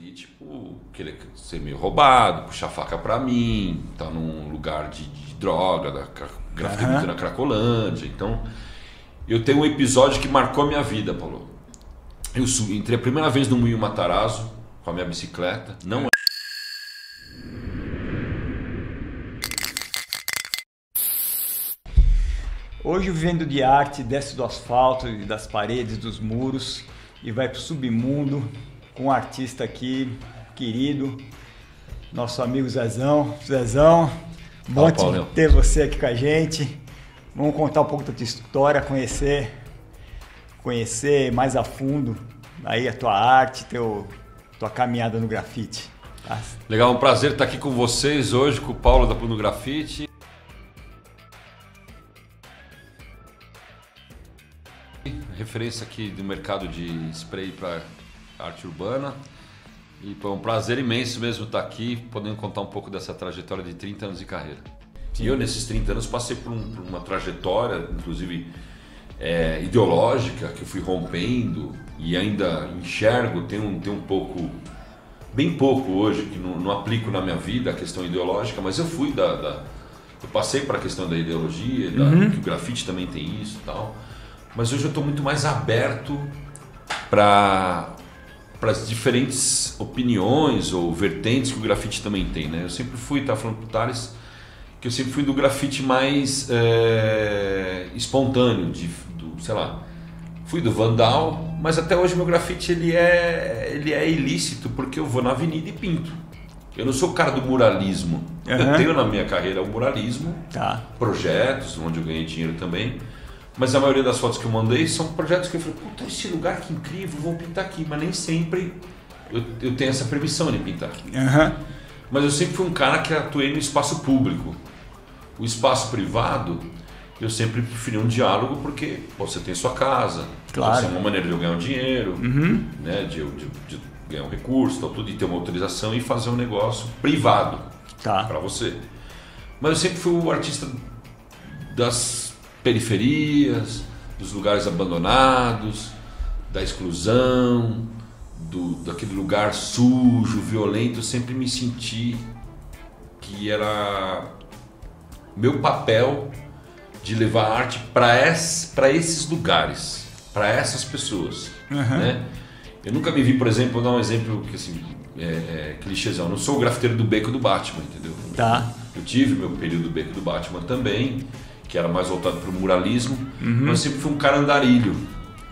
ali, tipo, querer ser meio roubado, puxar faca pra mim, tá num lugar de droga, da grafite na Cracolândia. Então, eu tenho um episódio que marcou a minha vida, Paulo. Eu entrei a primeira vez no Moinho Matarazzo com a minha bicicleta. Não. Hoje, vivendo de arte, desce do asfalto, das paredes, dos muros e vai para o submundo com um artista aqui, querido, nosso amigo Zezão. Zezão, bom ter você aqui com a gente. Vamos contar um pouco da tua história, conhecer mais a fundo aí a tua arte, tua caminhada no grafite. Tá? Legal, um prazer estar aqui com vocês hoje, com o Paulo da Puno Grafite. Referência aqui do mercado de spray para arte urbana. E foi um prazer imenso mesmo estar aqui, podendo contar um pouco dessa trajetória de 30 anos de carreira. E eu, nesses 30 anos, passei por uma trajetória, inclusive ideológica, que eu fui rompendo e ainda enxergo, tem um pouco, bem pouco hoje, que não aplico na minha vida a questão ideológica, mas eu fui eu passei para a questão da ideologia, que o grafite também tem isso e tal. Mas hoje eu estou muito mais aberto para as diferentes opiniões ou vertentes que o grafite também tem, né? Eu sempre fui, estava falando para o Thales, que eu sempre fui do grafite mais espontâneo, sei lá, fui do vandal, mas até hoje meu grafite ele é ilícito porque eu vou na avenida e pinto. Eu não sou o cara do muralismo. Eu tenho na minha carreira o muralismo, projetos, onde eu ganhei dinheiro também. Mas a maioria das fotos que eu mandei são projetos que eu falei, puta, esse lugar que incrível, vou pintar aqui. Mas nem sempre eu tenho essa permissão de pintar. Mas eu sempre fui um cara que atuei no espaço público. O espaço privado, eu sempre preferi um diálogo porque você tem sua casa. Claro. Você é uma maneira de eu ganhar um dinheiro, né, de ganhar um recurso, tudo, de ter uma autorização e fazer um negócio privado para você. Mas eu sempre fui o artista das periferias, dos lugares abandonados, da exclusão, daquele lugar sujo, violento. Eu sempre me senti que era meu papel de levar a arte para esses lugares, para essas pessoas. Né? Eu nunca me vi, por exemplo, vou dar um exemplo que assim, clichêzão, eu não sou o grafiteiro do Beco do Batman, entendeu? Eu tive meu período do Beco do Batman também, que era mais voltado para o muralismo, mas eu sempre fui um cara andarilho.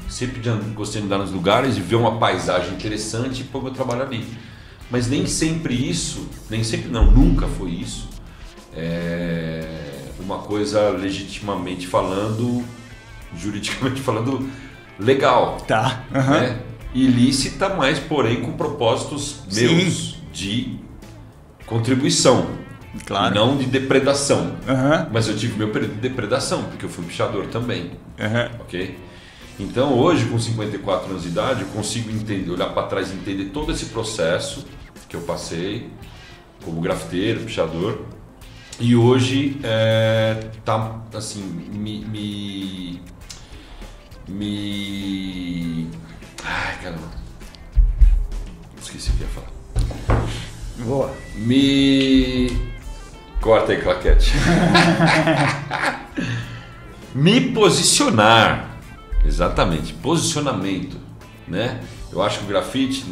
Sempre gostei de andar nos lugares e ver uma paisagem interessante e pôr meu trabalho ali. Mas nem sempre isso, nunca foi isso, uma coisa legitimamente falando, juridicamente falando, legal. Né? Ilícita, mas porém com propósitos meus de contribuição. Claro. E não de depredação. Mas eu tive meu período de depredação, porque eu fui pichador também. Ok? Então hoje, com 54 anos de idade, eu consigo entender, olhar para trás e entender todo esse processo que eu passei como grafiteiro, pichador. E hoje tá assim, ai, caramba. Esqueci o que ia falar. Boa. Corta aí, claquete. Me posicionar. Exatamente, posicionamento, né? Eu acho que o grafite,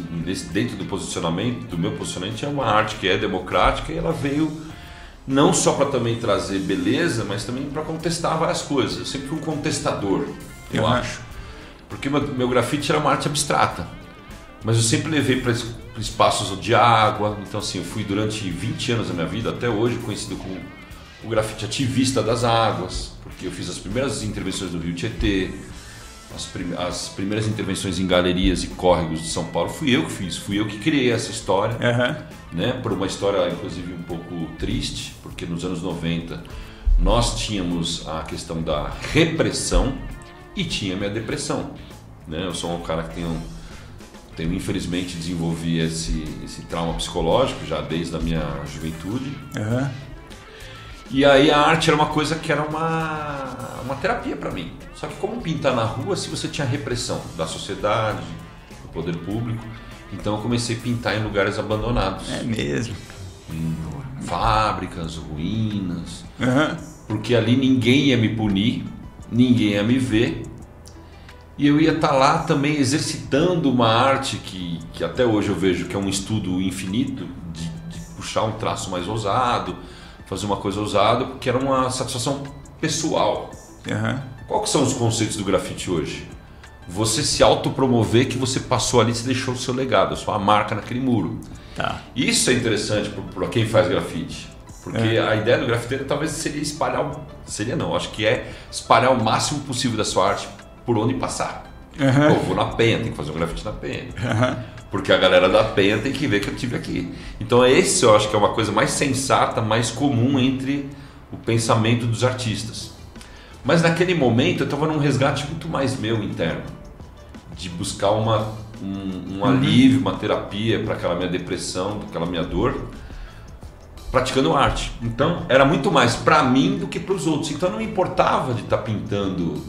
dentro do posicionamento, do meu posicionamento, é uma arte que é democrática e ela veio não só para também trazer beleza, mas também para contestar várias coisas. Eu sempre fui um contestador, eu acho. Porque meu grafite era uma arte abstrata, mas eu sempre levei para espaços de água. Então assim, eu fui durante 20 anos da minha vida, até hoje, conhecido como o grafite ativista das águas, porque eu fiz as primeiras intervenções no Rio Tietê, as primeiras intervenções em galerias e córregos de São Paulo, fui eu que fiz, fui eu que criei essa história, né? Por uma história inclusive um pouco triste, porque nos anos 90 nós tínhamos a questão da repressão e tinha a minha depressão, né? Eu sou um cara que tenho infelizmente desenvolvi esse trauma psicológico já desde a minha juventude. E aí a arte era uma coisa que era uma terapia para mim. Só que como pintar na rua se você tinha repressão da sociedade, do poder público? Então eu comecei a pintar em lugares abandonados. É mesmo? Em fábricas, ruínas. Porque ali ninguém ia me punir, ninguém ia me ver. E eu ia estar lá também exercitando uma arte que até hoje eu vejo que é um estudo infinito, de puxar um traço mais ousado, fazer uma coisa ousada, porque era uma satisfação pessoal. Qual que são os conceitos do grafite hoje? Você se autopromover que você passou ali, você deixou o seu legado, a sua marca naquele muro. Tá. Isso é interessante para quem faz grafite. Porque a ideia do grafiteiro talvez seria espalhar... Seria não, acho que é espalhar o máximo possível da sua arte por onde passar. Pô, vou na Penha, tem que fazer um grafite na Penha. Porque a galera da Penha tem que ver que eu tive aqui. Então esse eu acho que é uma coisa mais sensata, mais comum entre o pensamento dos artistas. Mas naquele momento eu estava num resgate muito mais meu interno. De buscar um alívio, uma terapia para aquela minha depressão, para aquela minha dor, praticando arte. Então era muito mais para mim do que para os outros. Então não me importava de estar pintando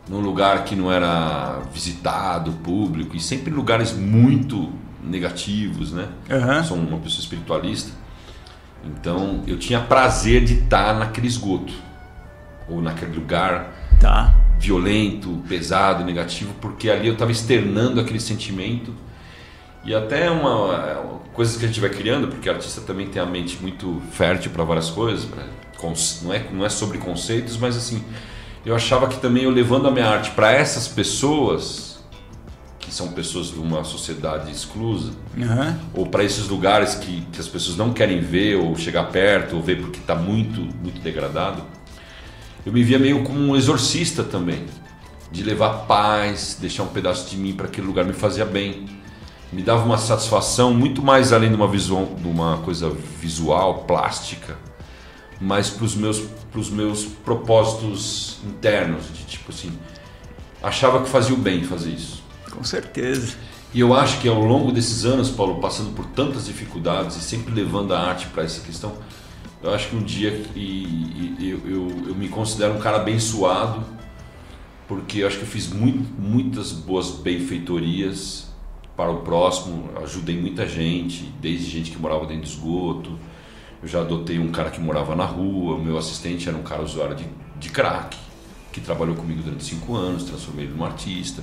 num lugar que não era visitado, público, e sempre em lugares muito negativos, né? Sou uma pessoa espiritualista, então eu tinha prazer de estar naquele esgoto ou naquele lugar violento, pesado, negativo, porque ali eu estava externando aquele sentimento. E até coisas que a gente vai criando, porque o artista também tem a mente muito fértil para várias coisas, não é sobre conceitos, mas assim, eu achava que também eu levando a minha arte para essas pessoas, que são pessoas de uma sociedade exclusa, ou para esses lugares que as pessoas não querem ver, ou chegar perto, ou ver porque está muito, muito degradado, eu me via meio como um exorcista também, de levar paz, deixar um pedaço de mim para aquele lugar, me fazia bem. Me dava uma satisfação muito mais além de uma coisa visual, plástica, mas para os meus propósitos internos, de tipo assim, achava que fazia o bem fazer isso. Com certeza. E eu acho que ao longo desses anos, Paulo, passando por tantas dificuldades e sempre levando a arte para essa questão, eu acho que um dia eu me considero um cara abençoado, porque eu acho que eu fiz muitas boas benfeitorias para o próximo, ajudei muita gente, desde gente que morava dentro de esgoto. Eu já adotei um cara que morava na rua, o meu assistente era um cara usuário de crack, que trabalhou comigo durante 5 anos, transformei ele num artista.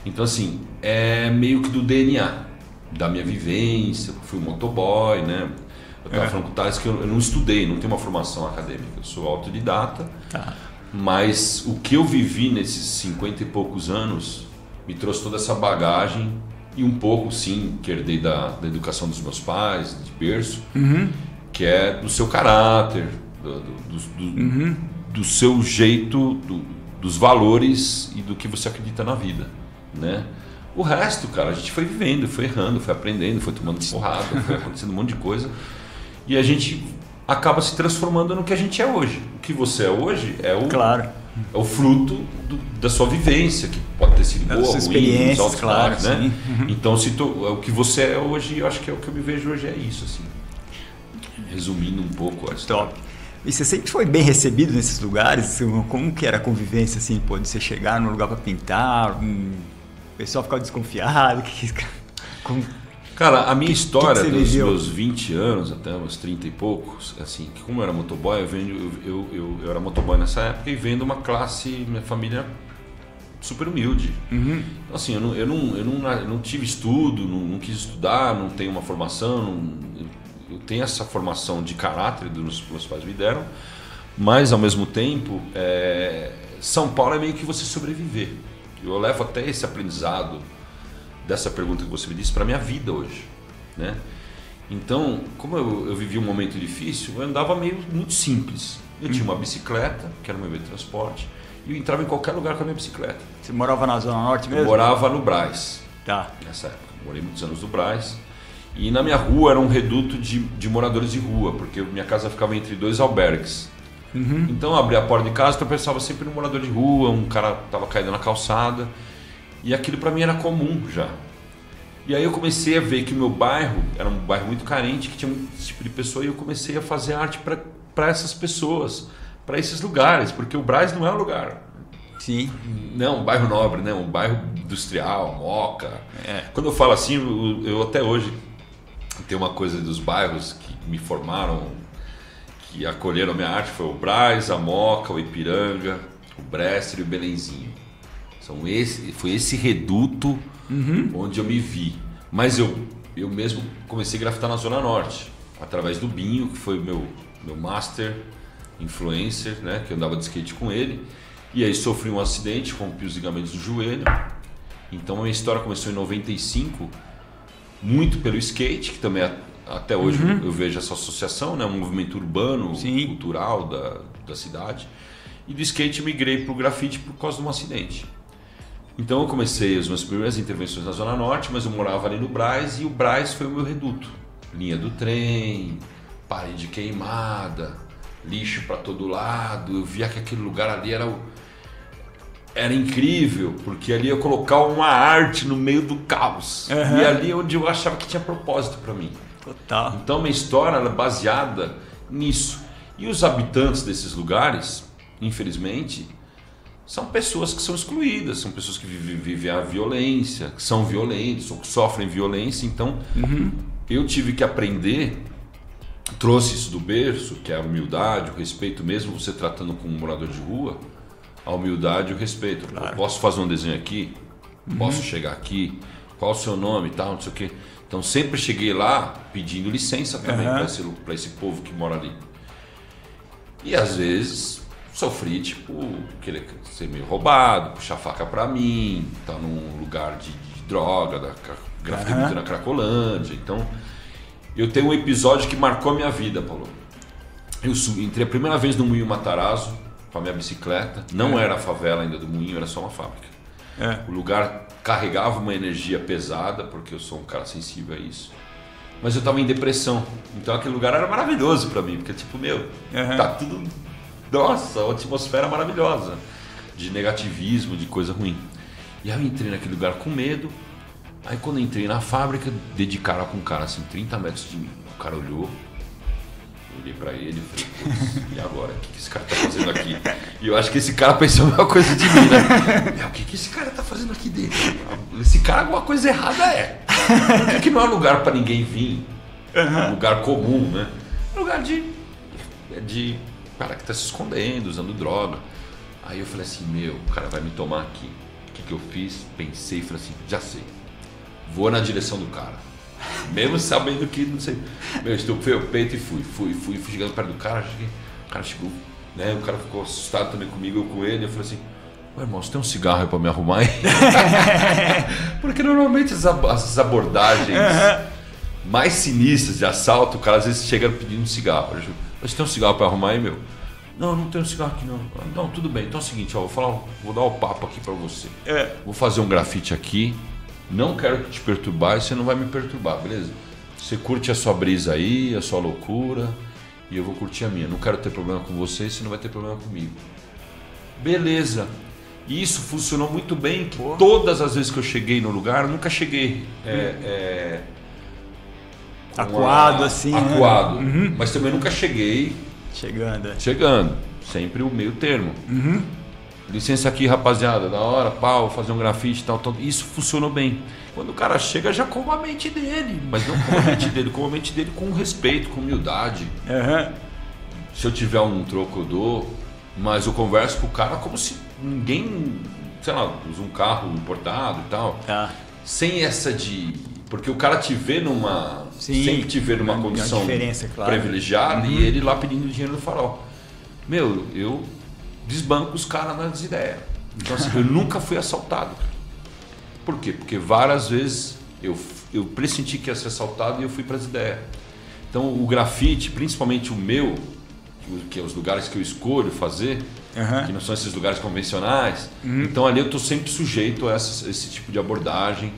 Então assim, é meio que do DNA, da minha vivência, fui motoboy, né? Eu estava falando com o Thales que eu não estudei, não tenho uma formação acadêmica, eu sou autodidata, mas o que eu vivi nesses 50 e poucos anos me trouxe toda essa bagagem e um pouco, sim, que herdei da educação dos meus pais, de berço, que é do seu caráter, do seu jeito, dos valores e do que você acredita na vida, né? O resto, cara, a gente foi vivendo, foi errando, foi aprendendo, foi tomando porrada, foi acontecendo um monte de coisa. E a gente acaba se transformando no que a gente é hoje. O que você é hoje é o fruto da sua vivência, que pode ter sido boa, ruim, altos, claro, né? Então, o que você é hoje, eu acho que é o que eu me vejo hoje, é isso, assim. Resumindo um pouco a história. Top. E você sempre foi bem recebido nesses lugares? Como que era a convivência, assim, de você chegar num lugar para pintar, o pessoal ficava desconfiado? Cara, a minha história dos viveu? meus 20 anos até uns 30 e poucos, assim, que como eu era motoboy, eu era motoboy nessa época e venho de uma classe, minha família super humilde. Então, assim, eu não tive estudo, não quis estudar, não tenho uma formação, eu tenho essa formação de caráter que meus pais me deram, mas ao mesmo tempo, São Paulo é meio que você sobreviver. Eu levo até esse aprendizado dessa pergunta que você me disse para minha vida hoje, né? Então, como eu vivi um momento difícil, eu andava muito simples. Eu tinha uma bicicleta, que era o meu meio de transporte, e eu entrava em qualquer lugar com a minha bicicleta. Você morava na Zona Norte mesmo? Eu morava no Brás. Nessa época. Morei muitos anos no Brás. E na minha rua era um reduto de moradores de rua, porque minha casa ficava entre 2 albergues. Então eu abria a porta de casa e eu pensava sempre num morador de rua, um cara estava caído na calçada. E aquilo para mim era comum já. E aí eu comecei a ver que o meu bairro era um bairro muito carente, que tinha muito esse tipo de pessoa, e eu comecei a fazer arte para essas pessoas, para esses lugares, porque o Brás não é um lugar Sim. Não, um bairro nobre, né? Um bairro industrial, Moca. Quando eu falo assim, eu até hoje tenho uma coisa dos bairros que me formaram, que acolheram a minha arte, foi o Brás, a Moca, o Ipiranga, o Bresser e o Belenzinho. Foi esse reduto onde eu me vi. Mas eu mesmo comecei a grafitar na Zona Norte, através do Binho, que foi o meu master influencer, né? Que eu andava de skate com ele. E aí sofri um acidente, rompi os ligamentos do joelho. Então a minha história começou em 95, muito pelo skate, que também até hoje eu vejo essa associação, né? Um movimento urbano, cultural da cidade. E do skate migrei para o grafite por causa de um acidente. Então eu comecei as minhas primeiras intervenções na Zona Norte, mas eu morava ali no Brás e o Brás foi o meu reduto. Linha do trem, parede queimada, lixo para todo lado. Eu via que aquele lugar ali era incrível, porque ali ia colocar uma arte no meio do caos. E ali é onde eu achava que tinha propósito para mim. Total. Então minha história era baseada nisso. E os habitantes desses lugares, infelizmente, são pessoas que são excluídas, são pessoas que vivem a violência, que são violentos ou que sofrem violência. Então eu tive que aprender, trouxe isso do berço, que é a humildade, o respeito, mesmo você tratando com um morador de rua, a humildade e o respeito. Claro. Eu posso fazer um desenho aqui? Posso chegar aqui? Qual o seu nome e tal, não sei o quê. Então sempre cheguei lá pedindo licença também para esse povo que mora ali. E às vezes sofri, tipo, querer ser meio roubado, puxar faca pra mim, tá num lugar de droga, grafite na Cracolândia. Então eu tenho um episódio que marcou a minha vida, Paulo. Eu entrei a primeira vez no Moinho Matarazzo com a minha bicicleta. Não era a favela ainda do Moinho, era só uma fábrica. O lugar carregava uma energia pesada, porque eu sou um cara sensível a isso. Mas eu estava em depressão. Então aquele lugar era maravilhoso para mim, porque tipo, tá tudo... Nossa, uma atmosfera maravilhosa de negativismo, de coisa ruim. E aí eu entrei naquele lugar com medo. Aí quando eu entrei na fábrica, dei de cara com um cara assim, 30 metros de mim. O cara olhou, eu olhei pra ele e falei, e agora? O que esse cara tá fazendo aqui? E eu acho que esse cara pensou a mesma coisa de mim, né? O que esse cara tá fazendo aqui dentro? Esse cara, alguma coisa errada é. Por que não é um lugar pra ninguém vir? Um lugar comum, né? É um lugar de cara que tá se escondendo, usando droga. Aí eu falei assim, o cara vai me tomar aqui. O que eu fiz? Pensei e falei assim, já sei. Vou na direção do cara. Mesmo sabendo que, não sei. Estufei o peito e fui chegando perto do cara. O cara chegou, né? O cara ficou assustado também comigo, eu com ele. Eu falei assim, irmão, você tem um cigarro aí pra me arrumar aí? Porque normalmente essas abordagens mais sinistras de assalto, o cara às vezes chega pedindo um cigarro. Você tem um cigarro pra arrumar aí, meu? Não tenho cigarro aqui não. Não, tudo bem. Então é o seguinte, ó, vou dar o papo aqui pra você. Vou fazer um grafite aqui. Não quero te perturbar e você não vai me perturbar, beleza? Você curte a sua brisa aí, a sua loucura, e eu vou curtir a minha. Não quero ter problema com você e você não vai ter problema comigo. Beleza. E isso funcionou muito bem, que todas as vezes que eu cheguei no lugar, eu nunca cheguei acuado assim. Acuado. Mas também nunca cheguei chegando. Sempre o meio termo. Licença aqui, rapaziada, da hora, pau, fazer um grafite e tal. Isso funcionou bem. Quando o cara chega, já com a mente dele. Mas não com a mente dele, com a mente dele com respeito, com humildade. Se eu tiver um troco, eu dou. Mas eu converso com o cara como se ninguém, sei lá, usa um carro importado e tal. Sem essa de... Porque o cara te vê sempre te vê numa condição privilegiada e ele lá pedindo dinheiro no farol. Eu desbanco os caras nas ideias. Então assim, eu nunca fui assaltado. Por quê? Porque várias vezes eu pressenti que ia ser assaltado e eu fui para as ideias. Então o grafite, principalmente o meu, que é os lugares que eu escolho fazer, que não são esses lugares convencionais, então ali eu estou sempre sujeito a esse tipo de abordagem,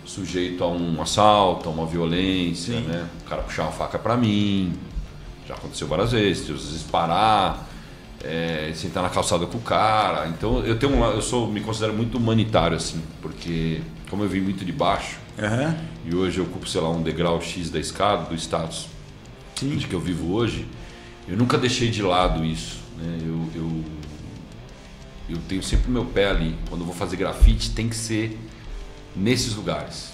sujeito a um assalto, a uma violência, né? O cara puxar uma faca para mim, já aconteceu várias vezes, às vezes parar, sentar na calçada com o cara. Então eu me considero muito humanitário assim, porque como eu vim muito de baixo e hoje eu ocupo, sei lá, um degrau X da escada, do status de que eu vivo hoje, eu nunca deixei de lado isso, né? eu tenho sempre o meu pé ali. Quando eu vou fazer grafite, tem que ser nesses lugares,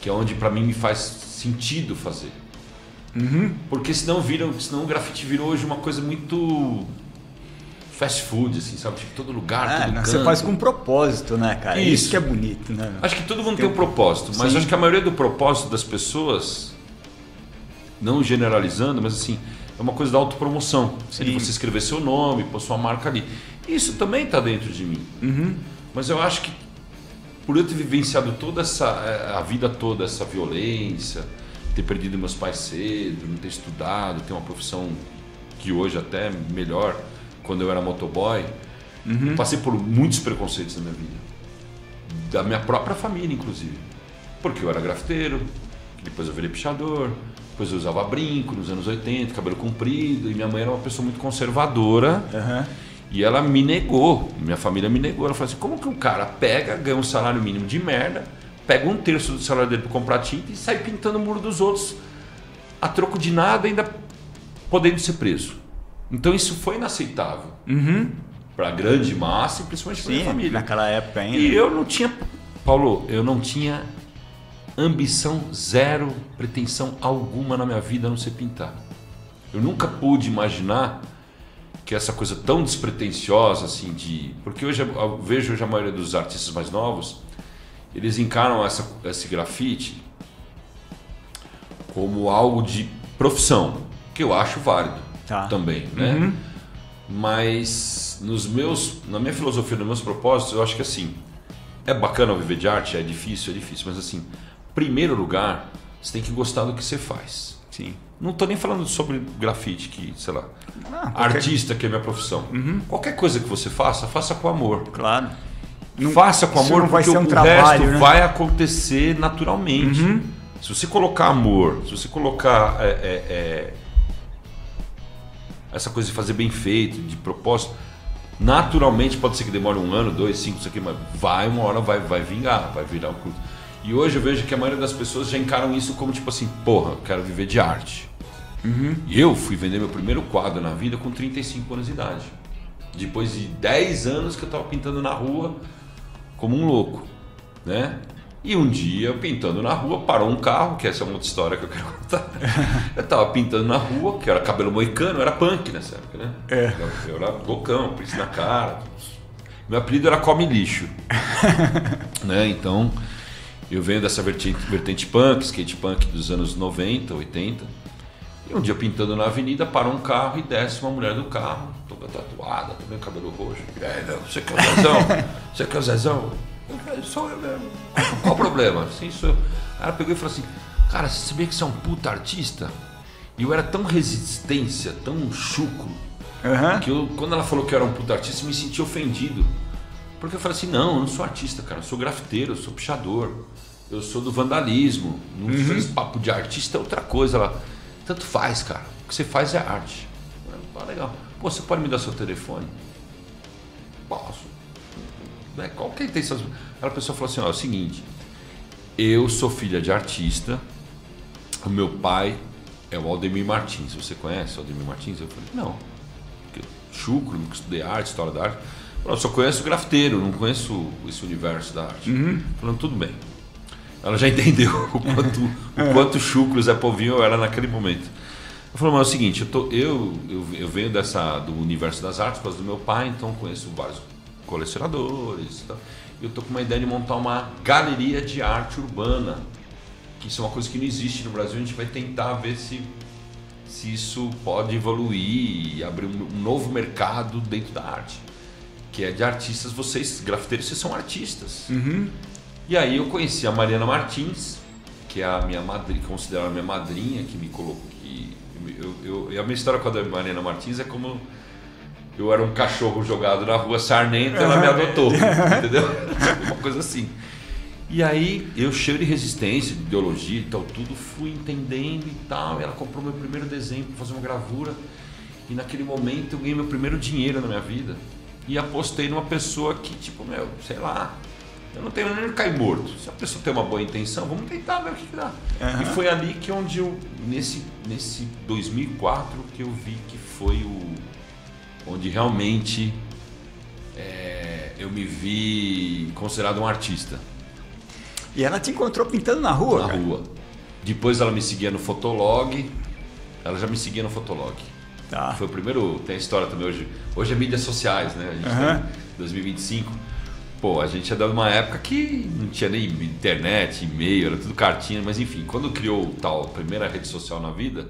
que é onde para mim me faz sentido fazer. Porque senão o grafite virou hoje uma coisa muito fast food, assim, sabe? Tipo, todo lugar, todo canto. Você faz com propósito, né, cara? Isso que é bonito, né? Acho que todo mundo tem um propósito, mas acho que a maioria do propósito das pessoas, não generalizando, mas assim, é uma coisa da autopromoção. De você escrever seu nome, pôr sua marca ali. Isso também está dentro de mim. Mas eu acho que por eu ter vivenciado toda a vida toda, essa violência, ter perdido meus pais cedo, não ter estudado, ter uma profissão que hoje até é melhor, quando eu era motoboy, eu passei por muitos preconceitos na minha vida. Da minha própria família, inclusive. Porque eu era grafiteiro, depois eu virei pichador, depois eu usava brinco nos anos 80, cabelo comprido, e minha mãe era uma pessoa muito conservadora. E ela me negou, minha família me negou. Ela falou assim, como que um cara pega, ganha um salário mínimo de merda, pega 1/3 do salário dele para comprar tinta e sai pintando o muro dos outros a troco de nada, ainda podendo ser preso. Então isso foi inaceitável para a grande massa e principalmente para minha família. Naquela época ainda. E eu não tinha, Paulo, eu não tinha ambição zero, pretensão alguma na minha vida a não ser pintar. Eu nunca pude imaginar que essa coisa tão despretensiosa assim porque hoje eu vejo hoje a maioria dos artistas mais novos, eles encaram esse grafite como algo de profissão, que eu acho válido também, né? Mas na minha filosofia, nos meus propósitos, eu acho que assim, é bacana viver de arte, é difícil, mas assim, primeiro lugar, você tem que gostar do que você faz. Não estou nem falando sobre grafite, que, sei lá, artista, que é minha profissão. Qualquer coisa que você faça, faça com amor. Claro. Faça com amor, porque o resto vai acontecer naturalmente. Se você colocar amor, se você colocar essa coisa de fazer bem feito, de propósito, naturalmente pode ser que demore 1 ano, 2, 5, isso aqui, mas uma hora vai vingar, vai virar um culto. E hoje eu vejo que a maioria das pessoas já encaram isso como tipo assim, porra, eu quero viver de arte. E eu fui vender meu primeiro quadro na vida com 35 anos de idade. Depois de 10 anos que eu estava pintando na rua como um louco, né? E um dia, pintando na rua, parou um carro, que essa é uma outra história que eu quero contar. Eu estava pintando na rua, que era cabelo moicano, eu era punk nessa época, né? Eu era loucão, piercing na cara. Meu apelido era Come Lixo. Né? Então, eu venho dessa vertente punk, skate punk dos anos 90, 80. E um dia, pintando na avenida, parou um carro e desce uma mulher do carro, toda tatuada, também cabelo roxo. Você que é o Zezão? Você que é o Zezão? Sou eu mesmo. Qual o problema? Sim, sou eu. Aí ela pegou e falou assim, cara, você sabia que você é um puta artista? E eu era tão resistência, tão chucro, que quando ela falou que eu era um puta artista, eu me senti ofendido. Porque eu falei assim, não, eu não sou artista, cara, eu sou grafiteiro, eu sou pichador, eu sou do vandalismo, não fiz papo de artista, é outra coisa. Ela, tanto faz, cara, o que você faz é arte. Legal. Pô, você pode me dar seu telefone? Posso. Qual que é a intenção? A pessoa falou assim, ó, é o seguinte, eu sou filha de artista, o meu pai é o Aldemir Martins. Você conhece o Aldemir Martins? Eu falei, não, porque chucro, nunca estudei arte, história da arte. Eu só conheço o grafiteiro, não conheço esse universo da arte. Falando, tudo bem. Ela já entendeu o quanto chucro Zé Povinho eu era naquele momento. Eu falei, mas é o seguinte, eu venho do universo das artes por causa do meu pai, então conheço vários colecionadores. Tá? Eu estou com uma ideia de montar uma galeria de arte urbana, que isso é uma coisa que não existe no Brasil. A gente vai tentar ver se isso pode evoluir e abrir um novo mercado dentro da arte, que é de artistas. Vocês, grafiteiros, vocês são artistas. E aí eu conheci a Mariana Martins, que é a minha madrinha, considerada a minha madrinha, que me colocou. A minha história com a Mariana Martins é como eu era um cachorro jogado na rua sarnento, ela me adotou, entendeu? Uma coisa assim. E aí eu, cheio de resistência, de ideologia e tal, tudo, fui entendendo e tal. Ela comprou meu primeiro desenho para fazer uma gravura. E naquele momento eu ganhei meu primeiro dinheiro na minha vida. E apostei numa pessoa que, tipo, sei lá, eu não tenho nem cair morto. Se a pessoa tem uma boa intenção, vamos tentar ver o que dá. E foi ali que onde eu, nesse 2004, que eu vi que foi onde realmente eu me vi considerado um artista. E ela te encontrou pintando na rua? Na cara? rua. Depois ela me seguia no Fotolog. Ela já me seguia no Fotolog. Tá. Foi o primeiro. Tem a história também hoje. Hoje é mídias sociais, né? A gente tá em 2025. Pô, a gente é de uma época que não tinha nem internet, e-mail, era tudo cartinha, mas enfim, quando criou a primeira rede social na vida,